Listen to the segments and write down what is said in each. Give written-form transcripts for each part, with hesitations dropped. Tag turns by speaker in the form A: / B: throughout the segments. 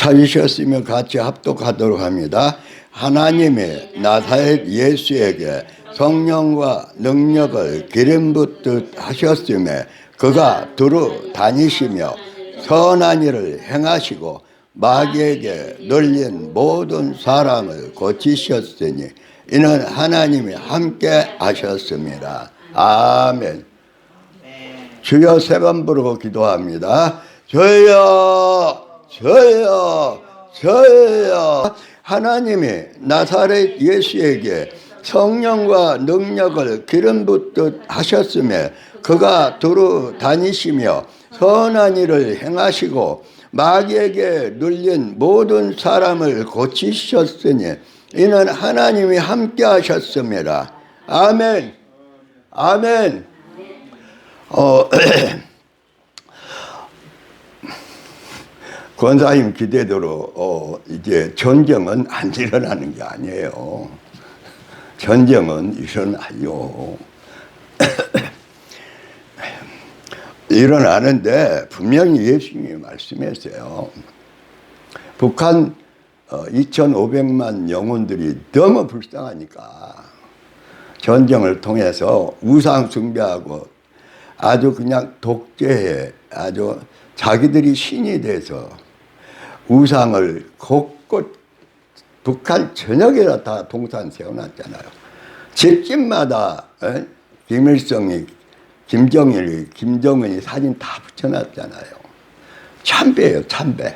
A: 찾으셨으면 같이 합독하도록 합니다. 하나님의 나사렛 예수에게 성령과 능력을 기름 붓듯 하셨음에 그가 두루 다니시며 선한 일을 행하시고 마귀에게 눌린 모든 사람을 고치셨으니 이는 하나님이 함께 하셨습니다. 아멘. 주여 세 번 부르고 기도합니다. 주여, 주여, 주여. 하나님이 나사렛 예수에게 성령과 능력을 기름 붓듯 하셨음에 그가 두루 다니시며 선한 일을 행하시고 마귀에게 눌린 모든 사람을 고치셨으니 이는 하나님이 함께 하셨습니다. 아멘. 아멘. 권사님 기대대로 이제 전쟁은 안 일어나는 게 아니에요. 전쟁은 일어나요. 일어나는데 분명히 예수님이 말씀했어요. 북한 2,500만 영혼들이 너무 불쌍하니까 전쟁을 통해서 우상 숭배하고 아주 그냥 독재해 아주 자기들이 신이 돼서 우상을 곳곳 북한 전역에다 다 동산 세워놨잖아요. 집집마다 김일성이 김정일이 김정은이 사진 다 붙여놨잖아요. 참배예요. 참배.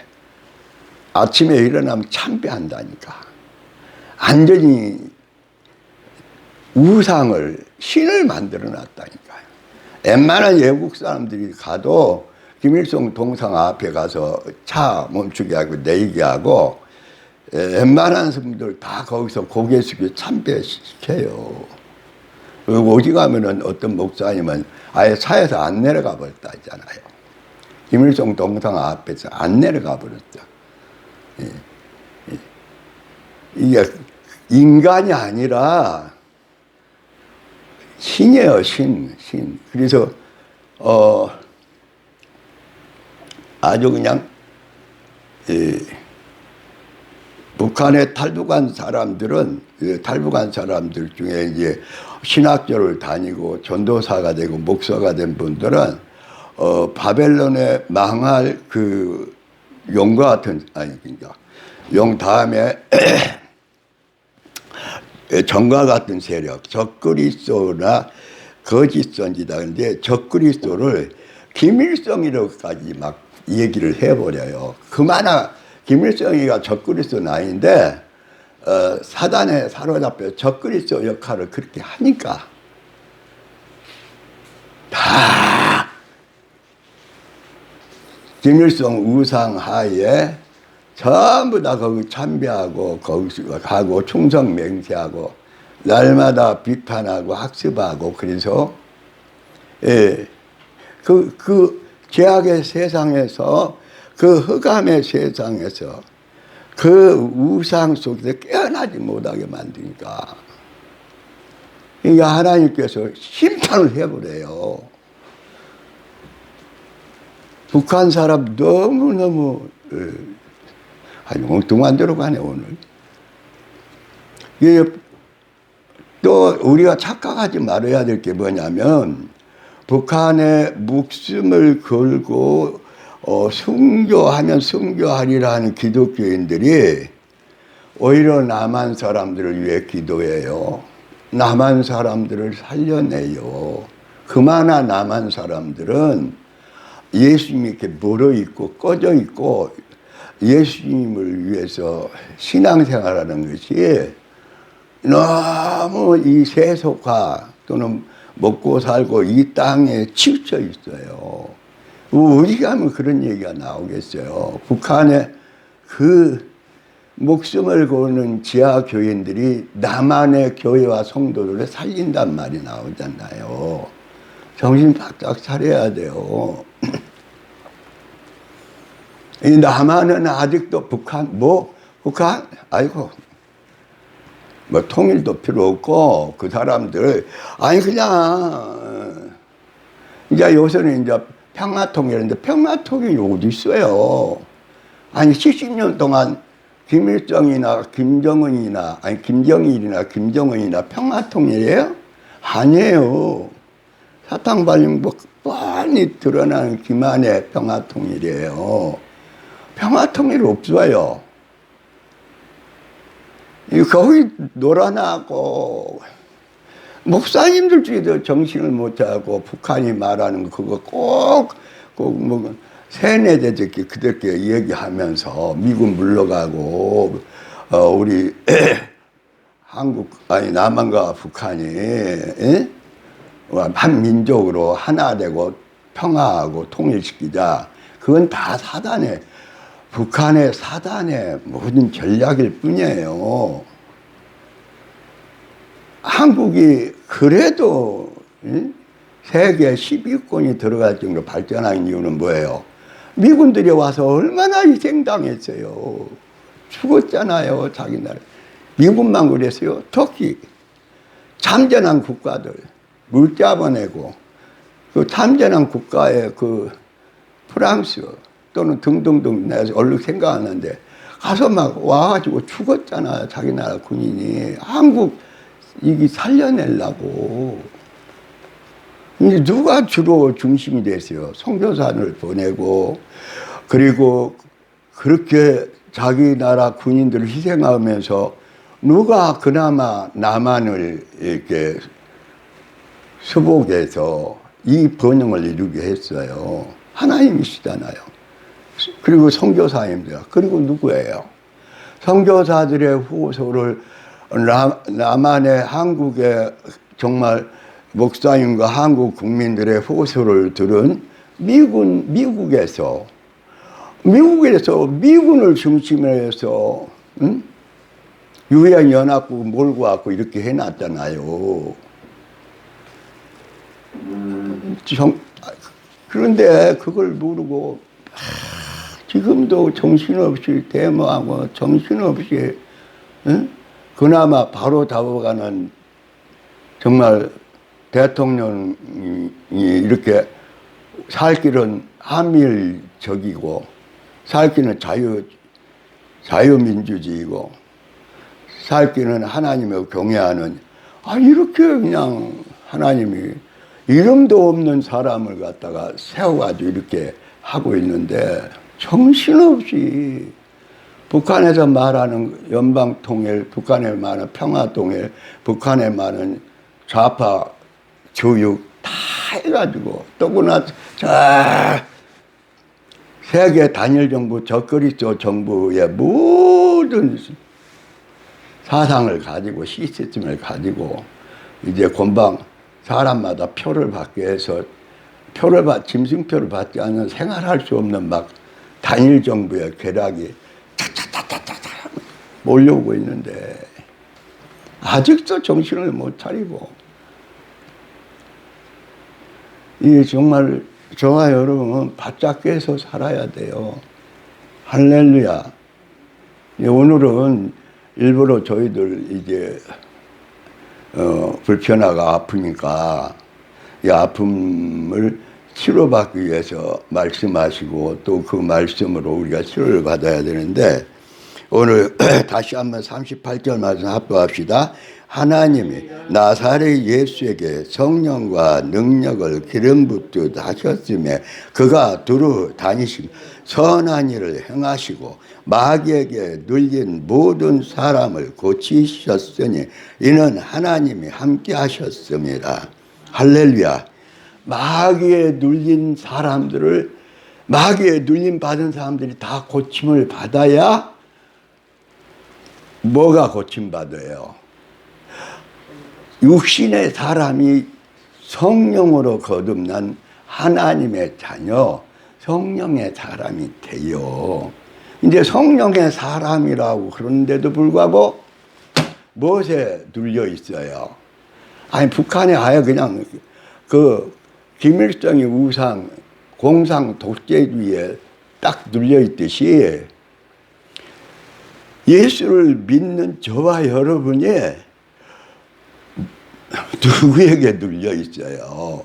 A: 아침에 일어나면 참배한다니까. 완전히 우상을 신을 만들어 놨다니까요. 웬만한 외국 사람들이 가도 김일성 동상 앞에 가서 차 멈추게 하고 내리게 하고 웬만한 분들 다 거기서 고개 숙여 참배시켜요. 그리고 어디 가면은 어떤 목사님은 아예 차에서 안 내려가 버렸다 했잖아요. 김일성 동상 앞에서 안 내려가 버렸다. 이게 인간이 아니라 신이에요, 신. 그래서 아주 그냥 북한에 탈북한 사람들은 탈북한 사람들 중에 이제 신학교를 다니고 전도사가 되고 목사가 된 분들은 바벨론에 망할 그 용과 같은 그러니까 용 다음에 정과 같은 세력 적그리스도나 거짓선지다. 근데 적그리스도를 김일성이라고까지 막 얘기를 해버려요. 그마나 김일성이가 적그리스도는 아닌데 사단에 사로잡혀 적그리스도 역할을 그렇게 하니까 다 김일성 우상 하에 전부 다 거기 참배하고 거기서 가고 충성 맹세하고 날마다 비판하고 학습하고 그래서 그 죄악의 세상에서 그 흑암의 세상에서 그 우상 속에서 깨어나지 못하게 만드니까 그러니까 하나님께서 심판을 해버려요. 북한 사람 너무너무 엉뚱한 데로 가네 오늘. 또 우리가 착각하지 말아야 될 게 뭐냐면 북한에 목숨을 걸고 순교하면 순교하리라 하는 기독교인들이 오히려 남한 사람들을 위해 기도해요. 남한 사람들을 살려내요. 그마나 남한 사람들은 예수님이 이렇게 멀어있고 꺼져있고 예수님을 위해서 신앙생활하는 것이 너무 이 세속화 또는 먹고 살고 이 땅에 치우쳐 있어요. 어디 가면 그런 얘기가 나오겠어요. 북한에 그 목숨을 거는 지하 교인들이 남한의 교회와 성도들을 살린단 말이 나오잖아요. 정신 바짝 차려야 돼요. 이 남한은 아직도 북한 아이고 뭐 통일도 필요 없고 그 사람들 아니 그냥 이제 요새는 이제 평화통일인데 평화통일이 어디 있어요? 아니 70년 동안 김일성이나 김정은이나 아니 김정일이나 김정은이나 평화통일이에요? 아니에요. 사탕발림 뻔히 드러나는 기만의 평화통일이에요. 평화통일 없어요. 거기 놀아나고 목사님들 중에도 정신을 못하고 북한이 말하는 거 그거 꼭뭐 세뇌되게 그들께 얘기하면서 미국 물러가고 우리 한국 아니 남한과 북한이 에? 한 민족으로 하나 되고 평화하고 통일시키자. 그건 다 사단의 북한의 사단의 모든 전략일 뿐이에요. 한국이 그래도 세계 10위권이 들어갈 정도로 발전한 이유는 뭐예요? 미군들이 와서 얼마나 희생당했어요. 죽었잖아요, 자기 나라. 미군만 그랬어요. 터키 참전한 국가들 물 잡아내고 그 참전한 국가의 그 프랑스 또는 등등등 내가 얼른 생각하는데 가서 막 와가지고 죽었잖아요, 자기 나라 군인이. 한국 이게 살려내려고. 이제 누가 주로 중심이 됐어요? 선교사를 보내고, 그리고 그렇게 자기 나라 군인들을 희생하면서 누가 그나마 남한을 이렇게 수복해서 이 번영을 이루게 했어요. 하나님이시잖아요. 그리고 선교사님들. 그리고 누구예요? 선교사들의 후소를 남한의 한국의 정말 목사님과 한국 국민들의 호소를 들은 미국에서 미군을 중심으로 해서 응? 유엔 연합국 몰고 왔고 이렇게 해놨잖아요. 그런데 그걸 모르고 지금도 정신없이 데모하고 정신없이 응? 그나마 바로 잡아가는 정말 대통령이 이렇게 살 길은 한미일적이고 살 길은 자유민주주의고 살 길은 하나님을 경외하는 이렇게 그냥 하나님이 이름도 없는 사람을 갖다가 세워가지고 이렇게 하고 있는데 정신없이 북한에서 말하는 연방통일, 북한에 말하는 평화통일, 북한에 말하는 좌파 교육 다 해가지고 또구나 세계 단일 정부 저 그리스도 정부의 모든 사상을 가지고 시스템을 가지고 이제 금방 사람마다 표를 받게 해서 짐승표를 받지 않으면 생활할 수 없는 막 단일 정부의 궤락이 차차차차차 몰려오고 있는데 아직도 정신을 못 차리고 이 정말 저와 여러분은 바짝 깨서 살아야 돼요. 할렐루야. 오늘은 일부러 저희들 이제 불편하고 아프니까 이 아픔을 치료받기 위해서 말씀하시고 또 그 말씀으로 우리가 치료를 받아야 되는데 오늘 다시 한번 38절 말씀 합독합시다. 하나님이 나사렛 예수에게 성령과 능력을 기름 붓듯 하셨으며 그가 두루 다니시며 선한 일을 행하시고 마귀에게 눌린 모든 사람을 고치셨으니 이는 하나님이 함께 하셨습니다. 할렐루야. 마귀에 눌린 사람들을 마귀에 눌림 받은 사람들이 다 고침을 받아야 뭐가 고침받아요? 육신의 사람이 성령으로 거듭난 하나님의 자녀, 성령의 사람이 돼요. 이제 성령의 사람이라고 그런데도 불구하고 무엇에 눌려 있어요? 아니, 북한에 아예 그냥 그 김일성의 우상, 공상 독재주의에 딱 눌려 있듯이 예수를 믿는 저와 여러분이 누구에게 눌려 있어요?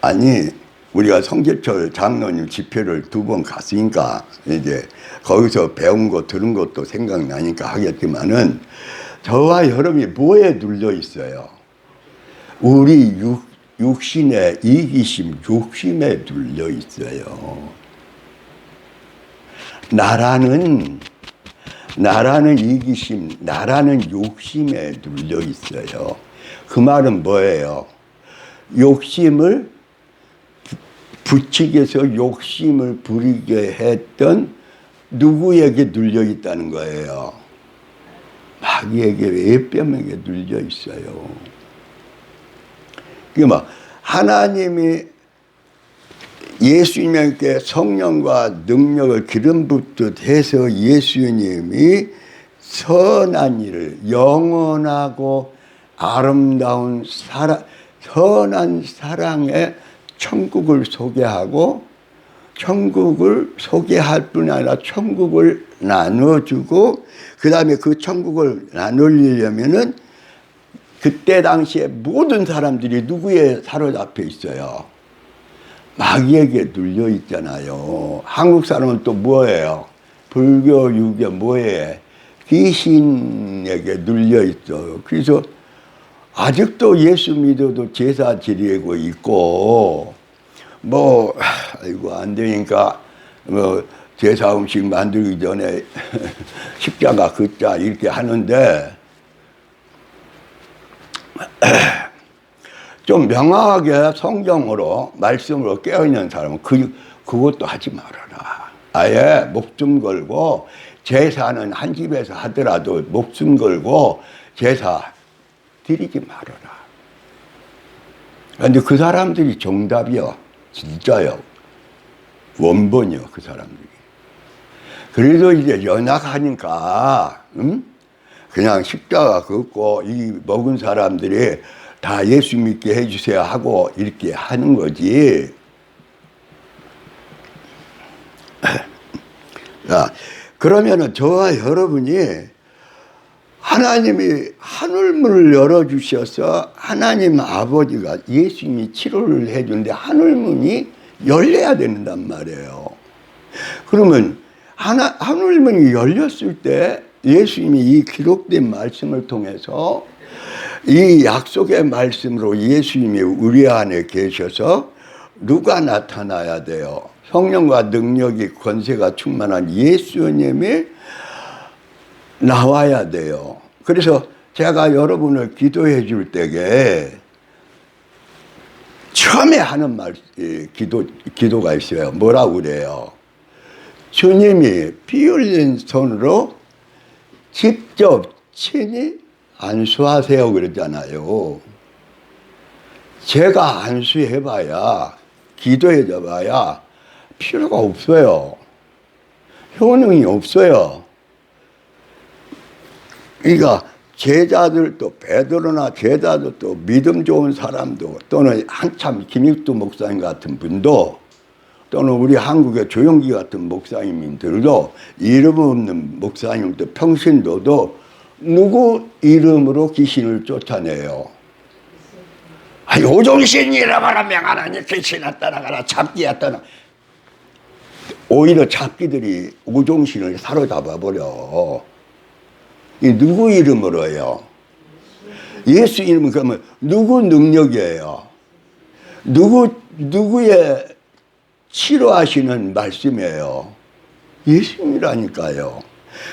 A: 아니, 우리가 성제철 장로님 집회를 2번 갔으니까 이제 거기서 배운 거 들은 것도 생각나니까 하겠지만은 저와 여러분이 뭐에 눌려 있어요? 우리 육신의 이기심, 욕심에 눌려 있어요. 나라는 이기심, 나라는 욕심에 눌려 있어요. 그 말은 뭐예요? 욕심을 부치게서 욕심을 부리게 했던 누구에게 눌려 있다는 거예요? 마귀에게, 예병에게 눌려 있어요. 그러니까 하나님이 예수님께 성령과 능력을 기름 붓듯 해서 예수님이 선한 일을, 영원하고 아름다운 선한 사랑의 천국을 소개하고, 천국을 소개할 뿐 아니라 천국을 나눠주고, 그 다음에 그 천국을 나누려면은 그때 당시에 모든 사람들이 누구에 사로잡혀 있어요? 마귀에게 눌려 있잖아요. 한국 사람은 또 뭐예요? 불교, 유교 뭐예요? 귀신에게 눌려 있어요. 그래서 아직도 예수 믿어도 제사 지내고 있고, 뭐 아이고 안 되니까 뭐 제사 음식 만들기 전에 십자가 긋자 이렇게 하는데, 좀 명확하게 성경으로 말씀으로 깨어있는 사람은 그것도 하지 말아라. 아예 목숨 걸고, 제사는 한 집에서 하더라도 목숨 걸고 제사 드리지 말아라. 그런데 그 사람들이 정답이요. 진짜요. 원본이요. 그 사람들이. 그래도 이제 연약하니까 그냥 십자가 긋고 이 먹은 사람들이 다 예수 믿게 해주세요 하고 이렇게 하는 거지. 자, 그러면은 저와 여러분이 하나님이 하늘문을 열어주셔서 하나님 아버지가 예수님이 치료를 해주는데 하늘문이 열려야 된단 말이에요. 그러면 하늘문이 열렸을 때 예수님이 이 기록된 말씀을 통해서 이 약속의 말씀으로 예수님이 우리 안에 계셔서 누가 나타나야 돼요? 성령과 능력이 권세가 충만한 예수님이 나와야 돼요. 그래서 제가 여러분을 기도해 줄 때에 처음에 하는 기도가 있어요. 뭐라고 그래요? 주님이 피 흘린 손으로 직접 친히 안수하세요 그러잖아요. 제가 안수해봐야, 기도해봐야 필요가 없어요. 효능이 없어요. 그러니까 제자들도, 베드로나 제자들도, 믿음 좋은 사람도, 또는 한참 김익두 목사님 같은 분도, 또는 우리 한국의 조영기 같은 목사님들도, 이름 없는 목사님도, 평신도도 누구 이름으로 귀신을 쫓아내요? 오종신이라마라 명하나니 귀신아 떠나가라, 잡기야 떠나. 오히려 잡기들이 오종신을 사로잡아 버려. 이 누구 이름으로요? 예수 이름은 그러면 누구 능력이에요? 누구의 치료하시는 말씀이에요? 예수님이라니까요.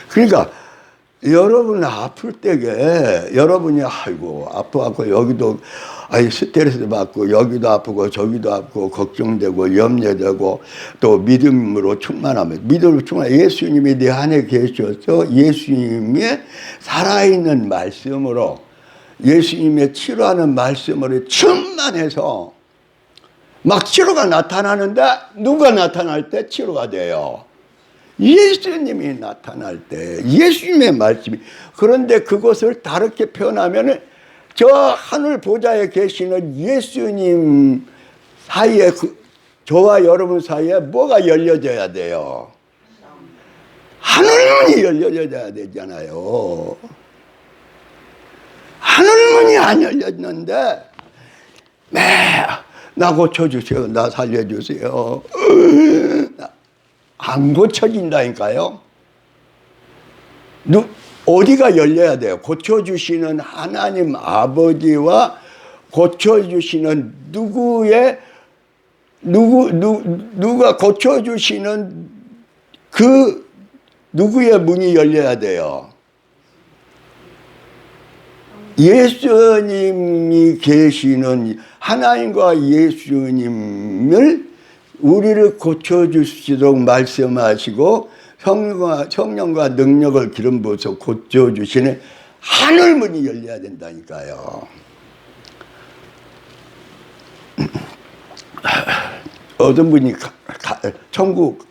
A: 그러니까 여러분 아플 때에 여러분이 아이고 아프고 여기도 스트레스 받고 여기도 아프고 저기도 아프고 걱정되고 염려되고 또 믿음으로 충만하면, 믿음으로 충만하면 예수님이 내 안에 계셔서 예수님의 살아있는 말씀으로, 예수님의 치료하는 말씀으로 충만해서 막 치료가 나타나는데, 누가 나타날 때 치료가 돼요? 예수님이 나타날 때, 예수님의 말씀이. 그런데 그것을 다르게 표현하면 저 하늘 보좌에 계시는 예수님 사이에, 저와 여러분 사이에 뭐가 열려져야 돼요? 하늘문이 열려져야 되잖아요. 하늘문이 안 열렸는데 나 고쳐주세요. 나 살려주세요. 안 고쳐진다니까요. 어디가 열려야 돼요? 고쳐주시는 하나님 아버지와 고쳐주시는 누가 고쳐주시는 그 누구의 문이 열려야 돼요? 예수님이 계시는 하나님과 예수님을 우리를 고쳐주시도록 말씀하시고 성령과 능력을 기름 부어서 고쳐주시는 하늘문이 열려야 된다니까요. 어떤 분이 천국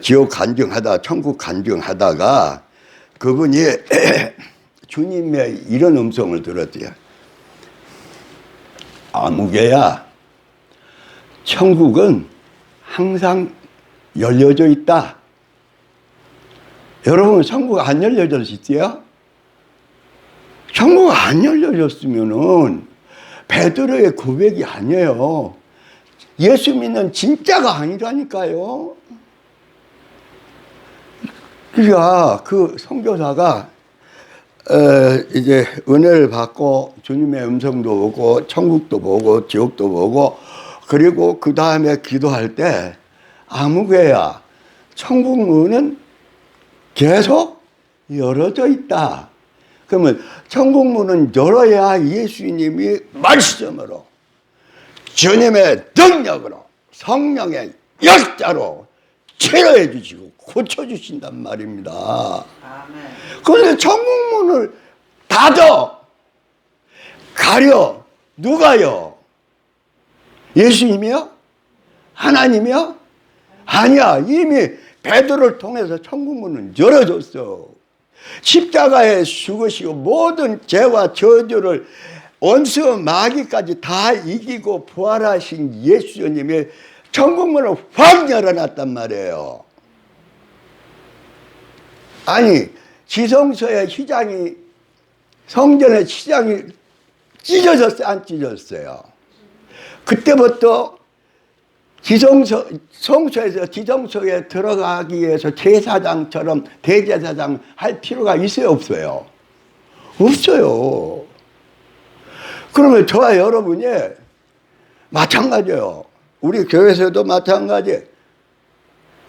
A: 지옥 간증하다 천국 간증하다가 그분이 주님의 이런 음성을 들었대요. 아무개야, 천국은 항상 열려져 있다. 여러분, 천국 안 열려졌어요? 천국 안 열려졌으면은 베드로의 고백이 아니에요. 예수 믿는 진짜가 아니라니까요. 그러니까 그 선교사가 이제 은혜를 받고 주님의 음성도 보고 천국도 보고 지옥도 보고 그리고 그 다음에 기도할 때 아무개야, 천국 문은 계속 열어져 있다. 그러면 천국 문은 열어야 예수님이 말씀으로 주님의 능력으로 성령의 역사로 치료해 주시고 고쳐 주신단 말입니다. 아멘. 그런데 천국 문을 닫아 가려 누가요? 예수님이요? 하나님이요? 아니야. 이미 베드로를 통해서 천국 문은 열어줬어. 십자가에 죽으시고 모든 죄와 저주를 원수 마귀까지 다 이기고 부활하신 예수님이 천국문을 확 열어놨단 말이에요. 아니, 지성소의 휘장이, 성전의 휘장이 찢어졌어요? 안 찢어졌어요? 그때부터 성소에서 지성소에 들어가기 위해서 제사장처럼 대제사장 할 필요가 있어요? 없어요? 없어요. 그러면 저와 여러분이 마찬가지예요. 우리 교회에서도 마찬가지,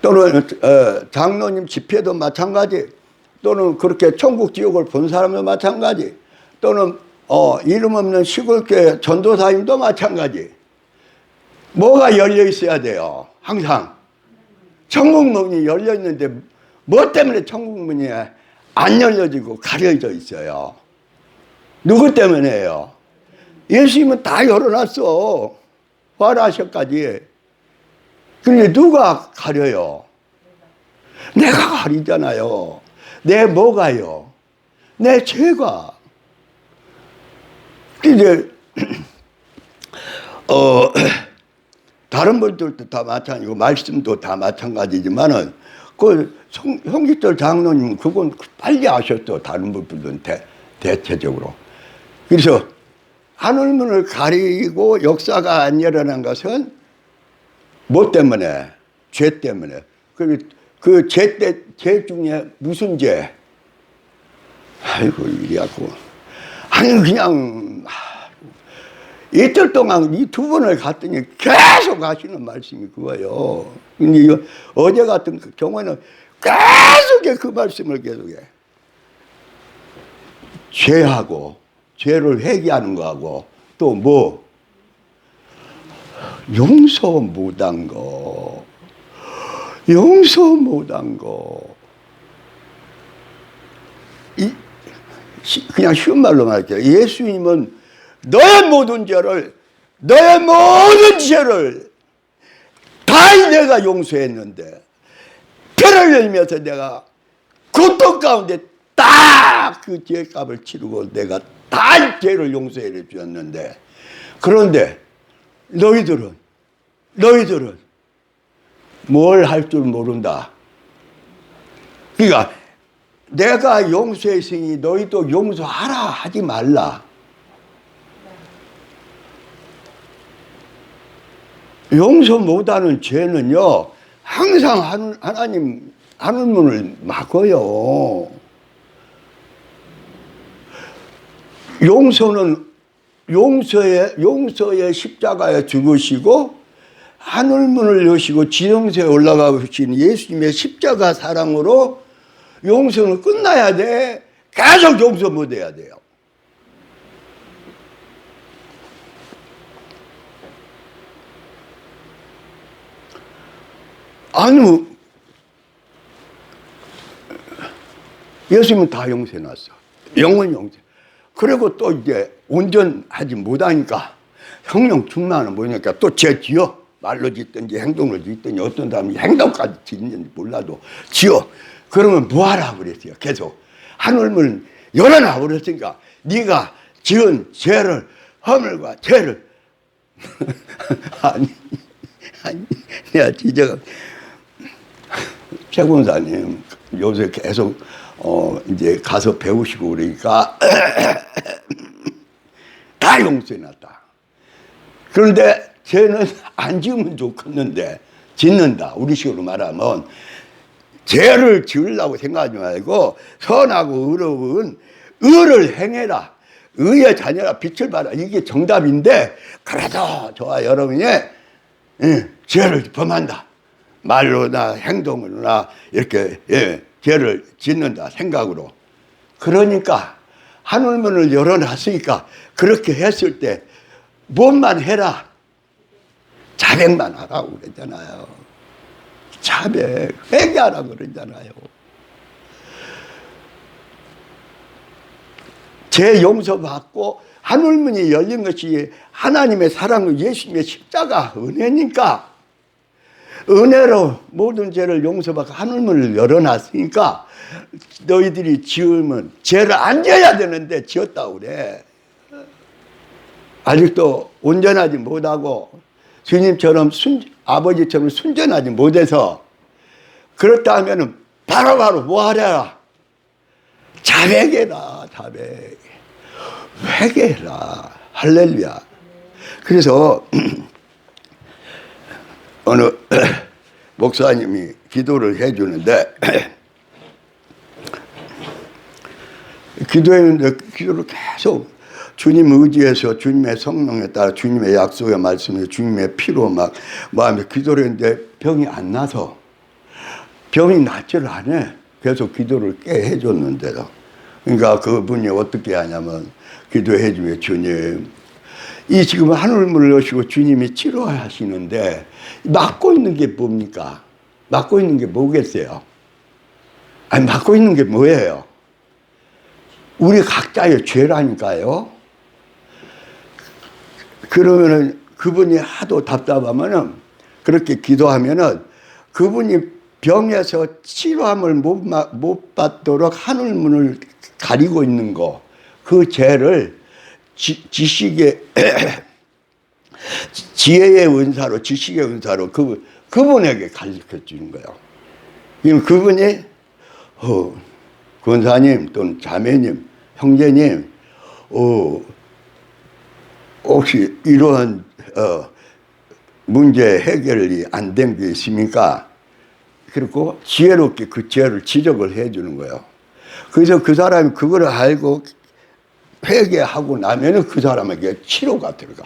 A: 또는 장로님 집회도 마찬가지, 또는 그렇게 천국 지옥을 본 사람도 마찬가지, 또는 이름 없는 시골교회 전도사님도 마찬가지. 뭐가 열려 있어야 돼요? 항상 천국문이 열려 있는데 뭐 때문에 천국문이 안 열려지고 가려져 있어요? 누구 때문에요? 예수님은 다 열어놨어. 부활하셔까지. 그런데 누가 가려요? 내가 가리잖아요. 내 뭐가요? 내 죄가. 이제 다른 분들도 다 마찬가지고 말씀도 다 마찬가지지만은 그 형기철 장로님 그건 빨리 아셨어. 다른 분들은 대체적으로. 그래서 하늘문을 가리고 역사가 안 일어난 것은 뭐 때문에? 죄 때문에. 그 죄 중에 무슨 죄? 아이고, 이래갖고. 아니, 그냥, 이틀 동안 이 두 번을 갔더니 계속 하시는 말씀이 그거예요. 근데 어제 같은 경우에는 계속 그 말씀을 계속해. 죄하고, 죄를 회개하는 거하고, 또 뭐? 용서 못한 거. 용서 못한 거. 그냥 쉬운 말로 말할게요. 예수님은 너의 모든 죄를 다 내가 용서했는데, 피를 흘리면서 내가 고통 가운데 딱 그 죄값을 치르고 내가 다 죄를 용서해 주었는데, 그런데 너희들은 뭘 할 줄 모른다. 그러니까 내가 용서했으니 너희도 용서하라 하지 말라. 용서 못하는 죄는요, 항상 하나님 하늘문을 막어요. 용서의 십자가에 죽으시고 하늘문을 여시고 지성소에 올라가신 예수님의 십자가 사랑으로 용서는 끝나야 돼. 계속 용서 못해야 돼요. 아니, 예수님은 다 용서해놨어. 영원 용서. 그리고 또 이제 온전하지 못하니까 성령 충만은 뭐냐니까 또 죄 지어. 말로 짓든지 행동을 짓든지 어떤 사람이 행동까지 짓는지 몰라도 지어. 그러면 뭐하라 그랬어요. 계속. 하늘문을 열어놔 그랬으니까 네가 지은 죄를, 허물과 죄를 아니 내가 진짜 최 권사님 요새 계속 이제 가서 배우시고 그러니까 다 용서해놨다. 그런데 죄는 안 지으면 좋겠는데 짓는다. 우리식으로 말하면 죄를 지으려고 생각하지 말고 선하고 의로운 의를 행해라. 의의 자녀라 빛을 발하. 이게 정답인데 그래도 저와 여러분이 죄를 범한다. 말로나 행동으로나 이렇게 죄를 짓는다 생각으로. 그러니까 하늘문을 열어놨으니까 그렇게 했을 때 뭔만 해라. 자백만 하라고 그랬잖아요. 자백, 회개하라고 그랬잖아요. 죄 용서받고 하늘문이 열린 것이 하나님의 사랑과 예수님의 십자가 은혜니까 은혜로 모든 죄를 용서받고 하늘문을 열어놨으니까 너희들이 지으면 죄를 안 지어야 되는데 지었다고 그래. 아직도 온전하지 못하고 주님처럼 아버지처럼 순전하지 못해서 그렇다 하면 바로바로 뭐 하랴? 자백해라. 자백. 회개해라. 할렐루야. 그래서 어느 목사님이 기도를 해주는데 기도했는데 기도를 계속 주님 의지해서 주님의 성령에 따라 주님의 약속의 말씀에 주님의 피로 막 마음에 기도를 했는데 병이 안 나서 병이 낫지를 않아. 계속 기도를 꽤 해줬는데도. 그러니까 그분이 어떻게 하냐면 기도해 주면 주님 이 지금 하늘문을 여시고 주님이 치료하시는데 막고 있는 게 뭡니까? 막고 있는 게 뭐겠어요? 아니 막고 있는 게 뭐예요? 우리 각자의 죄라니까요. 그러면은 그분이 하도 답답하면은 그렇게 기도하면은 그분이 병에서 치료함을 못 받도록 하늘문을 가리고 있는 거, 그 죄를 지식의 지혜의 은사로, 지식의 은사로 그분에게 가르쳐 주는 거예요. 그분이 권사님 또는 자매님, 형제님, 혹시 이러한 문제 해결이 안 된 게 있습니까? 그리고 지혜롭게 그 죄를 지적을 해 주는 거예요. 그래서 그 사람이 그걸 알고 회개하고 나면은 그 사람에게 치료가 들어가.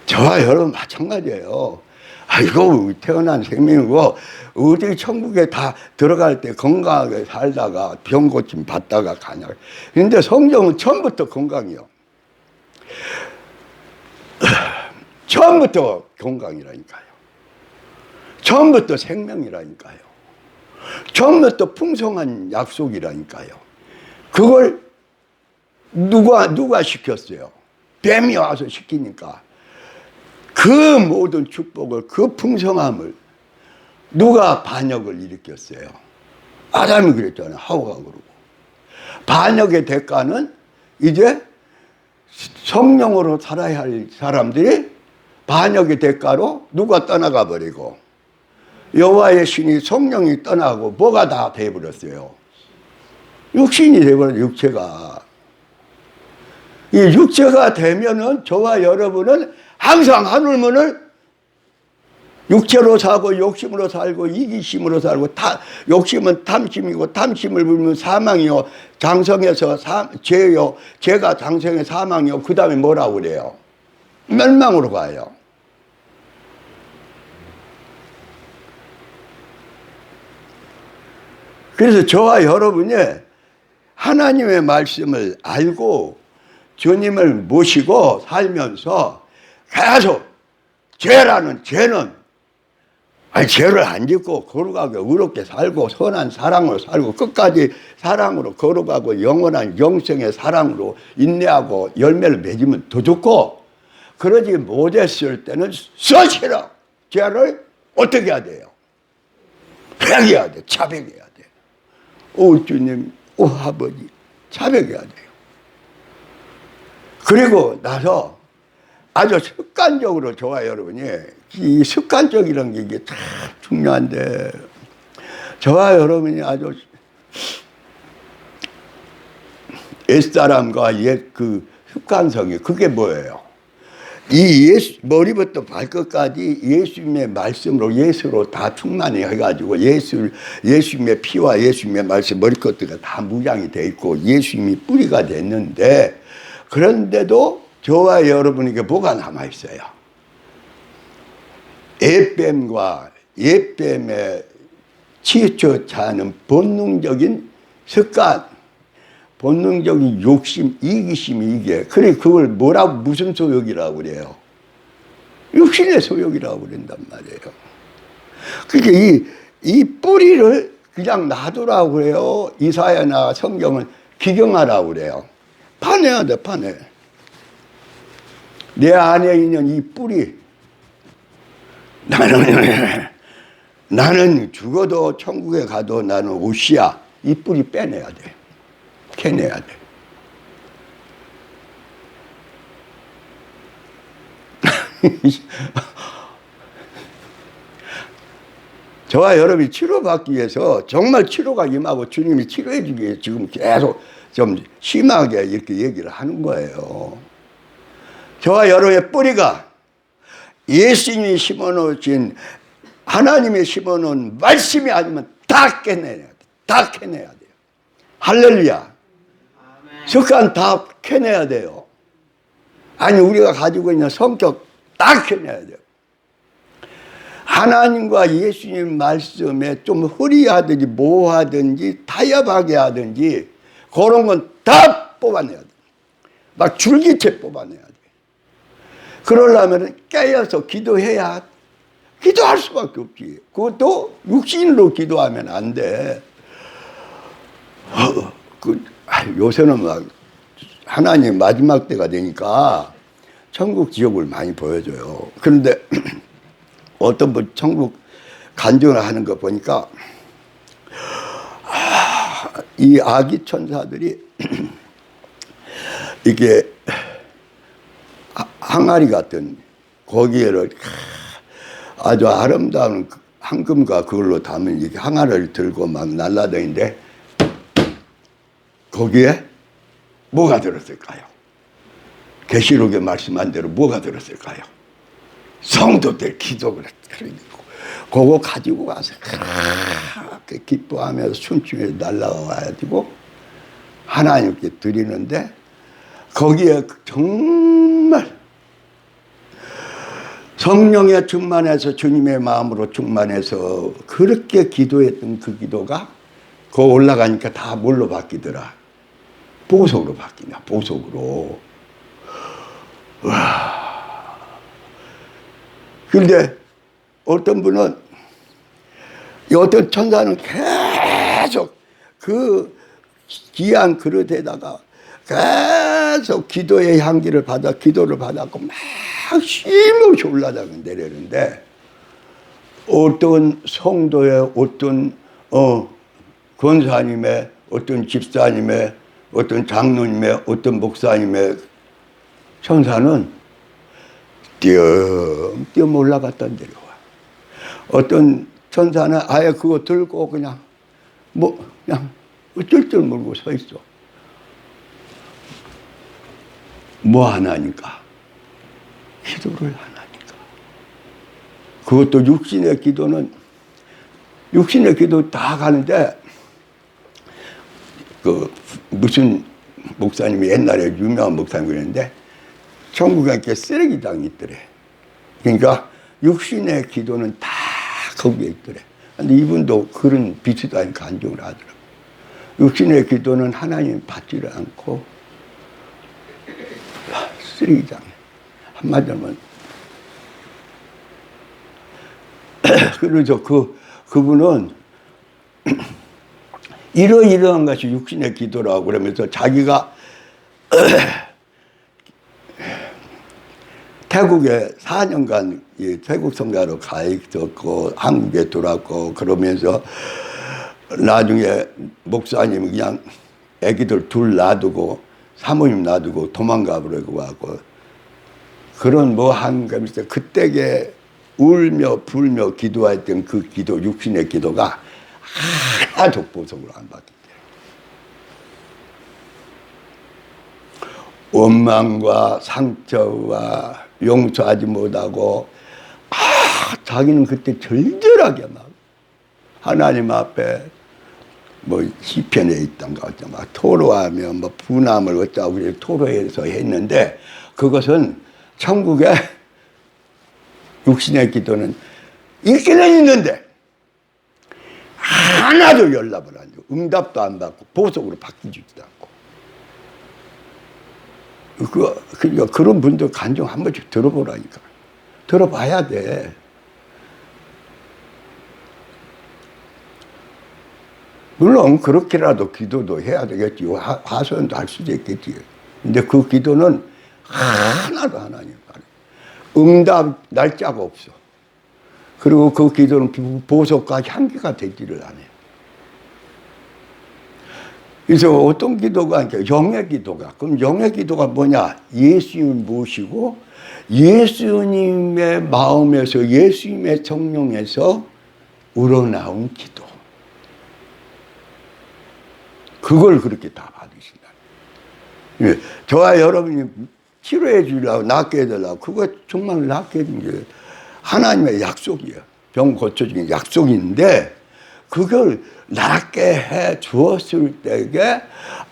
A: 저와 여러분 마찬가지예요. 이거 태어난 생명이고 어디 천국에 다 들어갈 때 건강하게 살다가 병 고침 받다가 가냐. 그런데 성경은 처음부터 건강이요. 처음부터 건강이라니까요. 처음부터 생명이라니까요. 처음부터 풍성한 약속이라니까요. 그걸 누가 시켰어요? 뱀이 와서 시키니까. 그 모든 축복을, 그 풍성함을 누가 반역을 일으켰어요? 아담이 그랬잖아요. 하와가 그러고. 반역의 대가는 이제 성령으로 살아야 할 사람들이 반역의 대가로 누가 떠나가 버리고 여호와의 신이 성령이 떠나고 뭐가 다 돼버렸어요? 육신이 돼버렸어요. 육체가. 이 육체가 되면은 저와 여러분은 항상 하늘문을 육체로 사고 욕심으로 살고 이기심으로 살고 욕심은 탐심이고 탐심을 부르면 사망이요. 장성해서 죄요. 죄가 장성해 사망이요. 그 다음에 뭐라고 그래요? 멸망으로 가요. 그래서 저와 여러분이 하나님의 말씀을 알고 주님을 모시고 살면서 계속 죄라는 죄는 죄를 안 짓고 거룩하게 의롭게 살고 선한 사랑으로 살고 끝까지 사랑으로 거룩하고 영원한 영생의 사랑으로 인내하고 열매를 맺으면 더 좋고, 그러지 못했을 때는 스스로 죄를 어떻게 해야 돼요? 회개해야 돼. 자백해야 돼. 오 주님, 오 아버지, 자백해야 돼요. 그리고 나서 아주 습관적으로 저와 여러분이 이 습관적이라는 게 이게 참 중요한데, 저와 여러분이 아주 옛사람과 옛 그 습관성이 그게 뭐예요? 이 머리부터 발끝까지 예수님의 말씀으로 예수로 다 충만히 해가지고 예수님의 피와 예수님의 말씀 머리끝가 다 무장이 돼 있고 예수님이 뿌리가 됐는데, 그런데도 저와 여러분에게 뭐가 남아있어요? 옛뱀에 치우쳐지 않은 본능적인 습관, 본능적인 욕심, 이기심이 이게. 그래, 그걸 뭐라고, 무슨 소욕이라고 그래요? 육신의 소욕이라고 그런단 말이에요. 그러니까 이 뿌리를 그냥 놔두라고 그래요. 이사야나 성경은 기경하라고 그래요. 파내야 돼, 파내. 내 안에 있는 이 뿌리, 나는 죽어도 천국에 가도 나는 옷이야. 이 뿌리 빼내야 돼. 캐내야 돼. 저와 여러분이 치료받기 위해서 정말 치료가 임하고 주님이 치료해 주기 위해서 지금 계속 좀 심하게 이렇게 얘기를 하는 거예요. 저와 여러분의 뿌리가 예수님이 심어놓으신, 하나님이 심어놓은 말씀이 아니면 다 깨내야 돼. 다 캐내야 돼요. 할렐루야. 습관 다 캐내야 돼요. 아니, 우리가 가지고 있는 성격 다 캐내야 돼요. 하나님과 예수님 말씀에 좀 흐리하든지 뭐하든지 타협하게 하든지 그런 건 다 뽑아내야 돼. 막 줄기채 뽑아내야 돼. 그러려면 깨어서 기도해야, 기도할 수밖에 없지. 그것도 육신으로 기도하면 안 돼. 요새는 막 하나님 마지막 때가 되니까 천국 지옥을 많이 보여줘요. 그런데 어떤 분 천국 간증을 하는 거 보니까 이 아기 천사들이 이게 항아리 같은 고기를 아주 아름다운 황금과 그걸로 담은 이렇게 항아리를 들고 막 날아다니는데 거기에 뭐가 들었을까요? 계시록에 말씀한 대로 뭐가 들었을까요? 성도들 기도를 그거 가지고 가서 그렇게 기뻐하면서 춤추면서 날아와가지고 하나님께 드리는데, 거기에 정말 성령에 충만해서 주님의 마음으로 충만해서 그렇게 기도했던 그 기도가 그 올라가니까 다 뭘로 바뀌더라? 보석으로 바뀌나, 보석으로. 와. 그런데 어떤 분은, 어떤 천사는 계속 그 귀한 그릇에다가 계속 기도의 향기를 기도를 받았고 막 쉼없이 올라다가 내리는데, 어떤 성도의 어떤 권사님의, 어떤 집사님의, 어떤 장로님의, 어떤 목사님의 천사는 띄엄띄엄 올라갔다 내려와. 어떤 천사는 아예 그거 들고 그냥 어쩔 줄 모르고 서 있어. 뭐 하나니까? 기도를 하나니까. 그것도 육신의 기도 다 가는데, 무슨 목사님이 옛날에 유명한 목사님이었는데, 천국에 이렇게 쓰레기장이 있더래. 그러니까 육신의 기도는 다 거기에 있더래. 근데 이분도 그런 비슷한 간증을 하더라고요. 육신의 기도는 하나님 받지를 않고, 쓰레기장에. 한마디로 하면. 그래서 그분은 이러이러한 것이 육신의 기도라고 그러면서 자기가 태국에 4년간 태국 성가로 가 있었고 한국에 돌아왔고 그러면서 나중에 목사님이 그냥 애기들 둘 놔두고 사모님 놔두고 도망가 버리고 하고 그런 뭐 한 거면서 그때에 울며 불며 기도했던 그 기도 육신의 기도가 하나도 보석으로 안 바뀌더라. 원망과 상처와 용서하지 못하고 자기는 그때 절절하게 막 하나님 앞에 뭐 시편에 있던가 막 토로하며 뭐 분함을 어쩌고 토로해서 했는데 그것은 천국에 육신의 기도는 있기는 있는데 하나도 연락을 안 주고 응답도 안 받고 보석으로 바뀌지도 않고 그러니까 그런 분들 간증 한 번씩 들어보라니까. 들어봐야 돼. 물론 그렇게라도 기도도 해야 되겠지. 화소연도 할 수도 있겠지. 근데 그 기도는 하나도 하나님 말이야. 응답 날짜가 없어. 그리고 그 기도는 보석과 향기가 되지를 않아요. 그래서 어떤 기도가 영의 기도가 그럼 영의 기도가 뭐냐? 예수님을 모시고 예수님의 마음에서 예수님의 성령에서 우러나온 기도. 그걸 그렇게 다 받으신다. 저와 여러분이 치료해 주려고 낫게 해달라고 그거 정말 낫게 해준 게 하나님의 약속이에요. 병 고쳐주는 약속인데 그걸 낫게 해 주었을 때에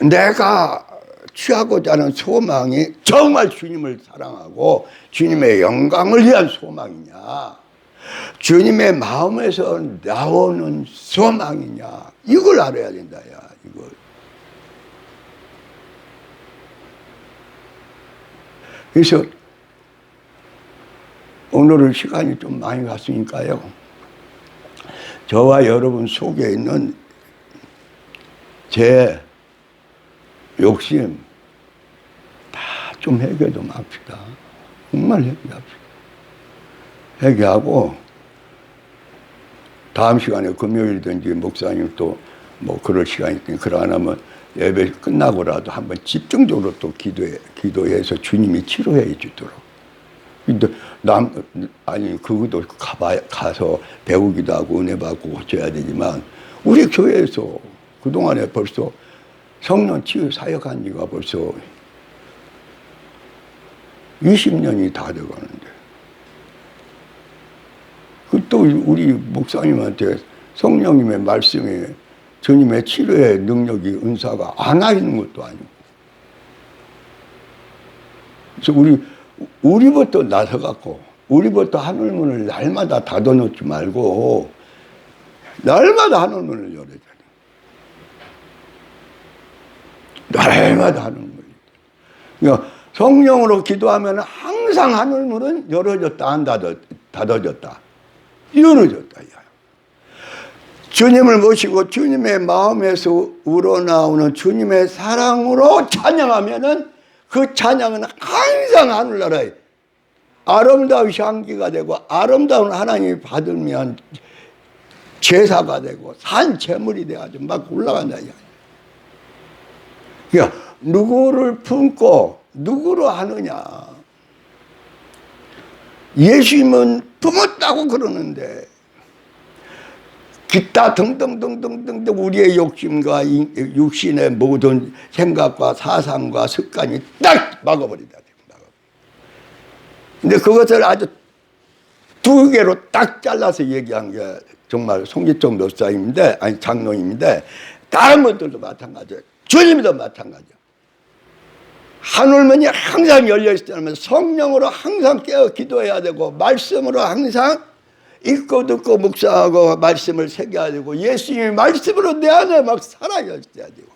A: 내가 취하고자 하는 소망이 정말 주님을 사랑하고 주님의 영광을 위한 소망이냐 주님의 마음에서 나오는 소망이냐 이걸 알아야 된다. 야 이걸. 그래서 오늘은 시간이 좀 많이 갔으니까요. 저와 여러분 속에 있는 제 욕심 다 좀 해결 좀 합시다. 정말 해결합시다. 해결하고 다음 시간에 금요일든지 목사님 또 뭐 그럴 시간이 있으니 그러 안 하면 예배 끝나고라도 한번 집중적으로 또 기도해서 주님이 치료해 주도록. 근데 그것도 가서 배우기도 하고 은혜 받고 고쳐야 되지만 우리 교회에서 그동안에 벌써 성령 치유 사역한 지가 벌써 20년이 다 돼가는데 또 우리 목사님한테 성령님의 말씀에 주님의 치료의 능력이 은사가 안 와 있는 것도 아니고 그래서 우리부터 나서갖고 우리부터 하늘문을 날마다 닫아놓지 말고 날마다 하늘문을 열어야 돼. 날마다 하늘문을. 그러니까 성령으로 기도하면 항상 하늘문은 열어졌다 안 닫아졌다. 열어졌다. 주님을 모시고 주님의 마음에서 우러나오는 주님의 사랑으로 찬양하면은 그 찬양은 항상 하늘나라에 아름다운 향기가 되고 아름다운 하나님이 받으면 제사가 되고 산 제물이 돼가지고 막 올라간다. 그러니까 누구를 품고 누구로 하느냐. 예수님은 품었다고 그러는데 기타 등등등등등 우리의 욕심과 육신의 모든 생각과 사상과 습관이 딱 막아버리다. 근데 그것을 아주 두 개로 딱 잘라서 얘기한 게 정말 송기종 목사님인데, 아니 장로님인데, 다른 분들도 마찬가지예요. 주님도 마찬가지예요. 하늘문이 항상 열려 있다면 성령으로 항상 깨어 기도해야 되고, 말씀으로 항상 읽고 듣고 묵상하고 말씀을 새겨야 되고, 예수님의 말씀으로 내 안에 막 살아야 되고,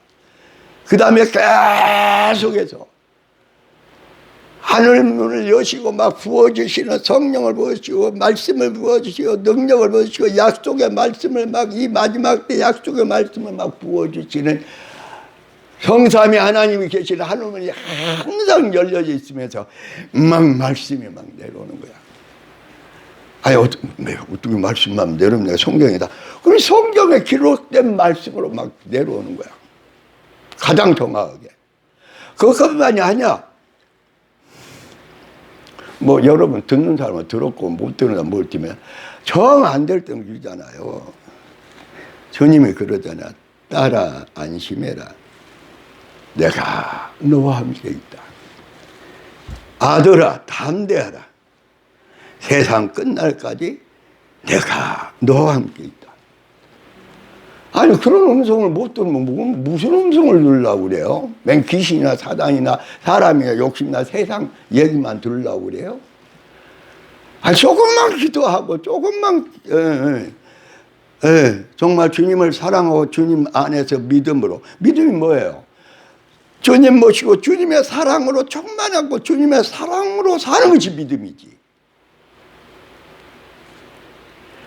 A: 그 다음에 계속해서 하늘문을 여시고 막 부어주시는 성령을 부어주시고 말씀을 부어주시고 능력을 부어주시고 약속의 말씀을 막 이 마지막 때 약속의 말씀을 막 부어주시는 성삼위 하나님이 계시는 하늘문이 항상 열려져 있으면서 막 말씀이 막 내려오는 거야. 아니 어떻게 말씀만 내려오면 내가 성경이다. 그럼 성경에 기록된 말씀으로 막 내려오는 거야. 가장 정확하게. 그것뿐만이 아니야. 뭐 여러분 듣는 사람은 들었고 못 듣는 사람은 못 듣면 정 안 될 때는 그러잖아요. 주님이 그러잖아. 딸아 안심해라. 내가 너와 함께 있다. 아들아 담대하라. 세상 끝날까지 내가 너와 함께 있다. 아니 그런 음성을 못 들으면 무슨 음성을 들으려고 그래요? 맨 귀신이나 사단이나 사람이나 욕심이나 세상 얘기만 들으려고 그래요? 아니 조금만 기도하고 조금만 정말 주님을 사랑하고 주님 안에서 믿음으로. 믿음이 뭐예요? 주님 모시고 주님의 사랑으로 충만하고 주님의 사랑으로 사는 것이 믿음이지.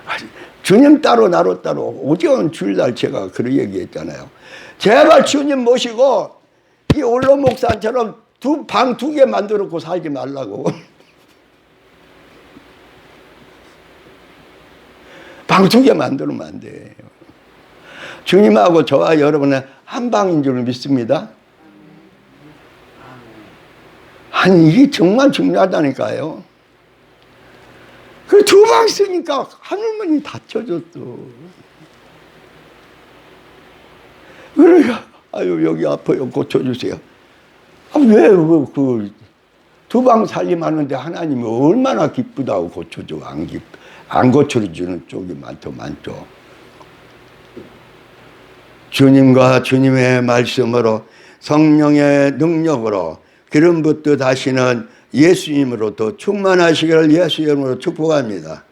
A: 아니, 주님 따로 나로 따로 오직은 주일날 제가 그런 얘기했잖아요. 제발 주님 모시고 이 올로 목사처럼 방 두 개 만들어 놓고 살지 말라고. 방 두 개 만들면 안 돼요. 주님하고 저와 여러분은 한 방인 줄 믿습니다. 아니 이게 정말 중요하다니까요. 그 두 방 쓰니까 하늘문이 닫혀졌어. 그러니까 아유 여기 아파요 고쳐주세요. 아, 왜 그 두 방 살림하는데 하나님이 얼마나 기쁘다고 고쳐줘. 안 고쳐주는 쪽이 많죠. 주님과 주님의 말씀으로 성령의 능력으로 기름 붓듯 하시는 예수님으로 더 충만하시기를 예수 이름으로 축복합니다.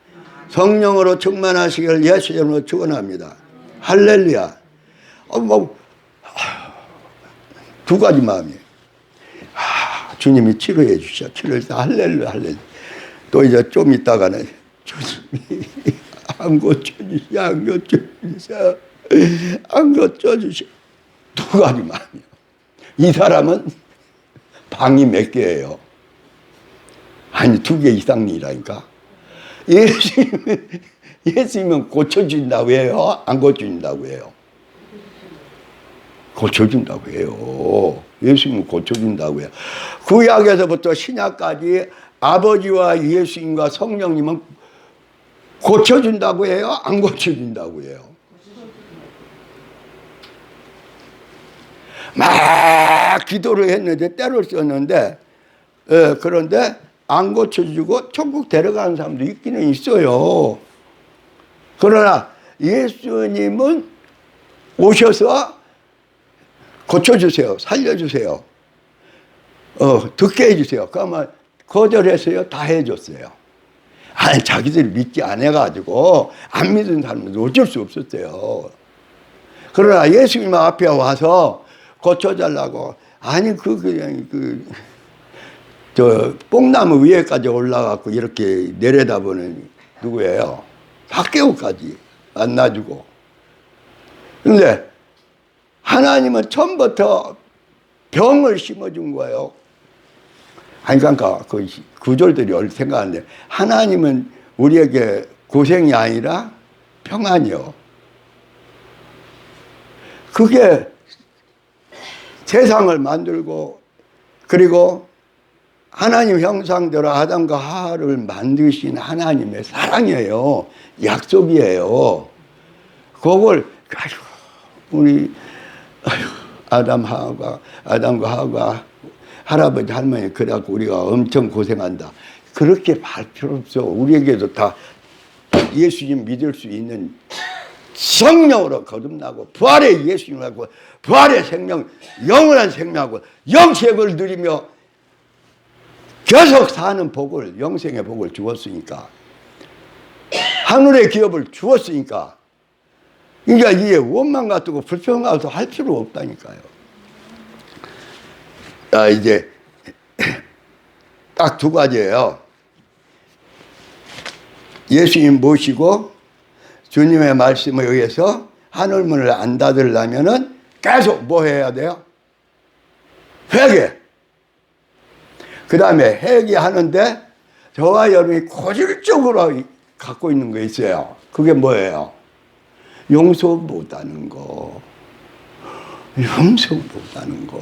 A: 성령으로 충만하시기를 예수 이름으로 축원합니다. 할렐루야. 두 가지 마음이에요. 주님이 치료해 주셔. 치료해서 할렐루야. 또 이제 좀 있다가는 주님이 안 고쳐주셔. 안 고쳐주셔. 두 가지 마음이에요. 이 사람은 방이 몇 개예요? 아니 두 개 이상이라니까. 예수님은 고쳐준다고 해요? 안 고쳐준다고 해요? 고쳐준다고 해요. 예수님은 고쳐준다고 해요. 구약에서부터 신약까지 아버지와 예수님과 성령님은 고쳐준다고 해요? 안 고쳐준다고 해요? 막 기도를 했는데 때를 썼는데 그런데 안 고쳐주고 천국 데려가는 사람도 있기는 있어요. 그러나 예수님은 오셔서 고쳐주세요. 살려주세요. 듣게 해주세요. 그러면 거절했어요? 다 해줬어요. 아니 자기들이 믿지 않아가지고 안 믿은 사람은 어쩔 수 없었어요. 그러나 예수님 앞에 와서 고쳐달라고. 아니 저 뽕나무 위에까지 올라가고 이렇게 내려다보는 누구예요? 삭개오까지 만나주고. 그런데 하나님은 처음부터 병을 심어준 거예요. 아니 그러니까 그 구절들이 생각하는데 하나님은 우리에게 고생이 아니라 평안이요. 그게 세상을 만들고 그리고 하나님 형상대로 아담과 하와를 만드신 하나님의 사랑이에요. 약속이에요. 그걸 우리 아담과 하와가 할아버지 할머니 그래갖고 우리가 엄청 고생한다. 그렇게 할 필요 없어. 우리에게도 다 예수님 믿을 수 있는 성령으로 거듭나고 부활의 예수님을 하고 부활의 생명, 영원한 생명하고 영생을 누리며 계속 사는 복을, 영생의 복을 주었으니까, 하늘의 기업을 주었으니까, 그러니까 이게 원망 같고 불평 같고 할 필요 없다니까요. 자, 이제 딱 두 가지예요. 예수님 모시고 주님의 말씀에 의해서 하늘문을 안 닫으려면은 계속 뭐 해야 돼요? 회개. 그 다음에 회개하는데 저와 여러분이 고질적으로 갖고 있는 거 있어요. 그게 뭐예요? 용서 못하는 거. 용서 못하는 거.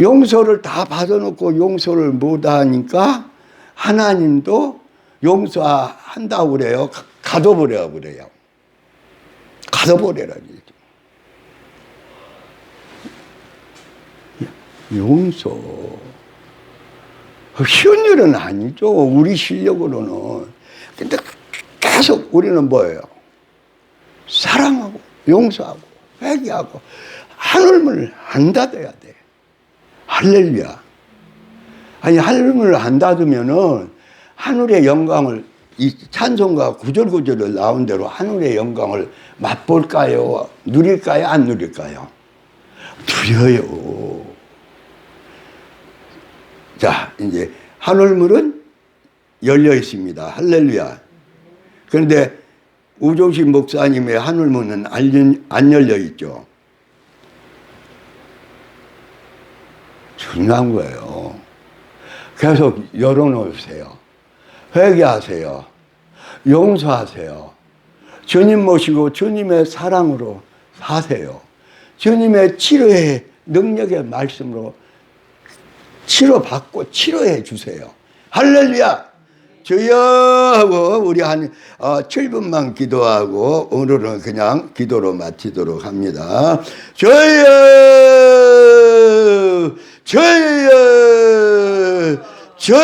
A: 용서를 다 받아놓고 용서를 못하니까 하나님도 용서한다고 그래요. 가둬버려 그래요. 가둬버려라 그러죠. 용서. 쉬운 일은 아니죠. 우리 실력으로는. 근데 계속 우리는 뭐예요? 사랑하고 용서하고 회개하고 하늘문을 안 닫아야 돼. 할렐루야. 아니, 하늘문을 안 닫으면은 하늘의 영광을, 이 찬송가 구절구절을 나온 대로 하늘의 영광을 맛볼까요? 누릴까요? 안 누릴까요? 누려요. 자, 이제 하늘문은 열려 있습니다. 할렐루야. 그런데 우종식 목사님의 하늘문은 안 열려 있죠. 중요한 거예요. 계속 열어놓으세요. 회개하세요. 용서하세요. 주님 모시고 주님의 사랑으로 사세요. 주님의 치료의 능력의 말씀으로 치료받고 치료해 주세요. 할렐루야. 주여 하고 우리 한 7분만 기도하고 오늘은 그냥 기도로 마치도록 합니다. 주여 주여 주여